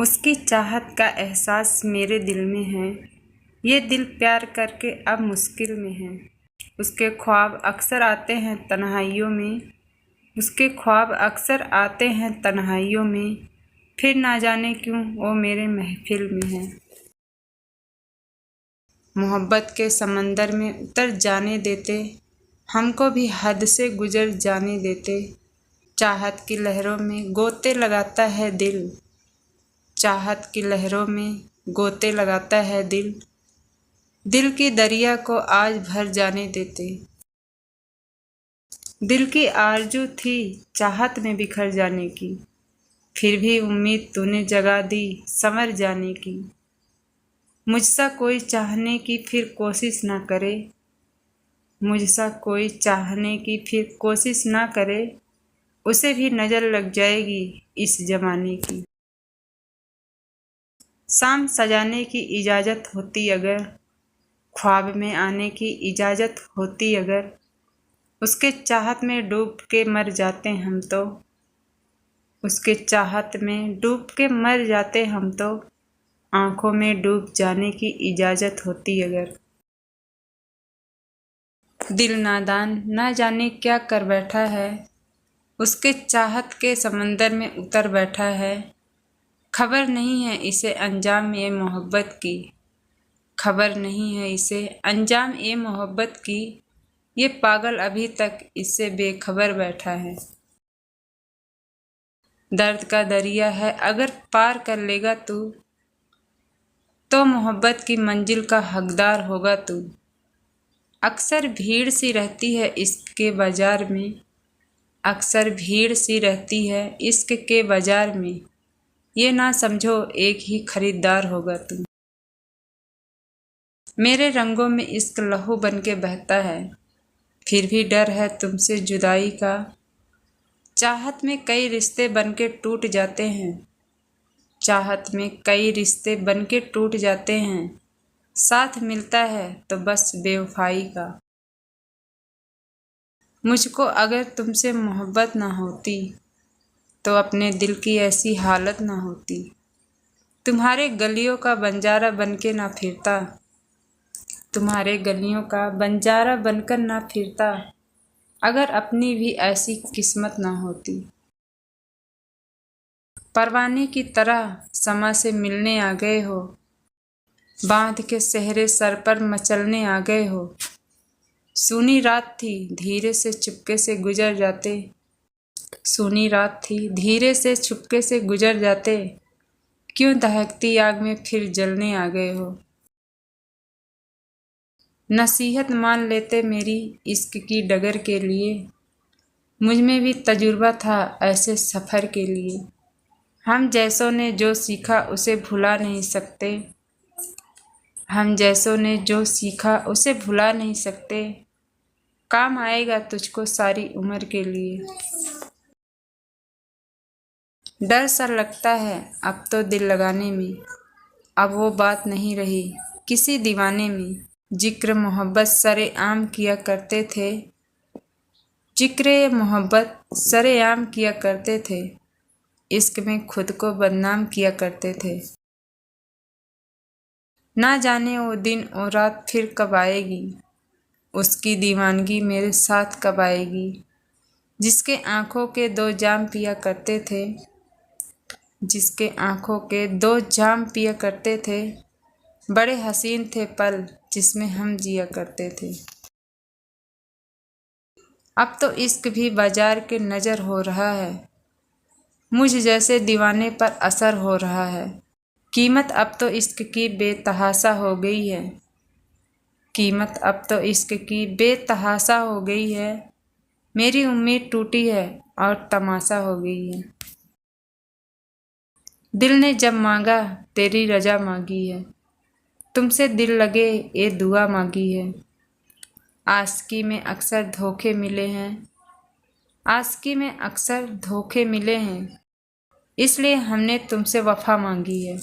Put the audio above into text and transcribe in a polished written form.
उसकी चाहत का एहसास मेरे दिल में है। ये दिल प्यार करके अब मुश्किल में है। उसके ख्वाब अक्सर आते हैं तन्हाइयों में। उसके ख्वाब अक्सर आते हैं तन्हाइयों में। फिर ना जाने क्यों वो मेरे महफिल में है। मोहब्बत के समंदर में उतर जाने देते, हमको भी हद से गुजर जाने देते। चाहत की लहरों में गोते लगाता है दिल। चाहत की लहरों में गोते लगाता है दिल। दिल की दरिया को आज भर जाने देते। दिल की आरज़ू थी चाहत में बिखर जाने की। फिर भी उम्मीद तूने जगा दी संवर जाने की। मुझसा कोई चाहने की फिर कोशिश ना करे। मुझसा कोई चाहने की फिर कोशिश ना करे। उसे भी नज़र लग जाएगी इस ज़माने की। शाम सजाने की इजाज़त होती अगर, ख्वाब में आने की इजाज़त होती अगर, उसके चाहत में डूब के मर जाते हम तो। उसके चाहत में डूब के मर जाते हम तो। आँखों में डूब जाने की इजाज़त होती अगर। दिल नादान ना जाने क्या कर बैठा है। उसके चाहत के समंदर में उतर बैठा है। खबर नहीं है इसे अंजाम ये मोहब्बत की। खबर नहीं है इसे अंजाम ये मोहब्बत की। ये पागल अभी तक इससे बेखबर बैठा है। दर्द का दरिया है अगर पार कर लेगा तू, तो मोहब्बत की मंजिल का हकदार होगा तू। अक्सर भीड़ सी रहती है इश्क के बाजार में। अक्सर भीड़ सी रहती है इश्क के बाजार में। ये ना समझो एक ही खरीदार होगा तू। मेरे रंगों में इश्क लहू बन के बहता है। फिर भी डर है तुमसे जुदाई का। चाहत में कई रिश्ते बन के टूट जाते हैं। चाहत में कई रिश्ते बन के टूट जाते हैं। साथ मिलता है तो बस बेवफाई का। मुझको अगर तुमसे मोहब्बत ना होती, तो अपने दिल की ऐसी हालत ना होती। तुम्हारे गलियों का बंजारा बन के ना फिरता। तुम्हारे गलियों का बंजारा बनकर ना फिरता। अगर अपनी भी ऐसी किस्मत ना होती। परवाने की तरह समा से मिलने आ गए हो। बांध के सेहरे सर पर मचलने आ गए हो। सूनी रात थी धीरे से चुपके से गुजर जाते। सूनी रात थी धीरे से चुपके से गुजर जाते। क्यों दहकती आग में फिर जलने आ गए हो। नसीहत मान लेते मेरी इश्क की डगर के लिए। मुझ में भी तजुर्बा था ऐसे सफ़र के लिए। हम जैसों ने जो सीखा उसे भुला नहीं सकते। हम जैसों ने जो सीखा उसे भुला नहीं सकते। काम आएगा तुझको सारी उम्र के लिए। डर सा लगता है अब तो दिल लगाने में। अब वो बात नहीं रही किसी दीवाने में। जिक्र मोहब्बत सरेआम किया करते थे। जिक्र मोहब्बत सरेआम किया करते थे। इश्क में खुद को बदनाम किया करते थे। ना जाने वो दिन और रात फिर कब आएगी। उसकी दीवानगी मेरे साथ कब आएगी। जिसके आँखों के 2 जाम पिया करते थे। जिसके आँखों के 2 जाम पिया करते थे। बड़े हसीन थे पल जिसमें हम जिया करते थे। अब तो इश्क भी बाजार के नज़र हो रहा है। मुझ जैसे दीवाने पर असर हो रहा है। कीमत अब तो इश्क की बेतहाशा हो गई है। कीमत अब तो इश्क की बेतहाशा हो गई है। मेरी उम्मीद टूटी है और तमाशा हो गई है। दिल ने जब मांगा तेरी रजा मांगी है। तुमसे दिल लगे ये दुआ मांगी है। आशिकी में अक्सर धोखे मिले हैं। आशिकी में अक्सर धोखे मिले हैं। इसलिए हमने तुमसे वफ़ा मांगी है।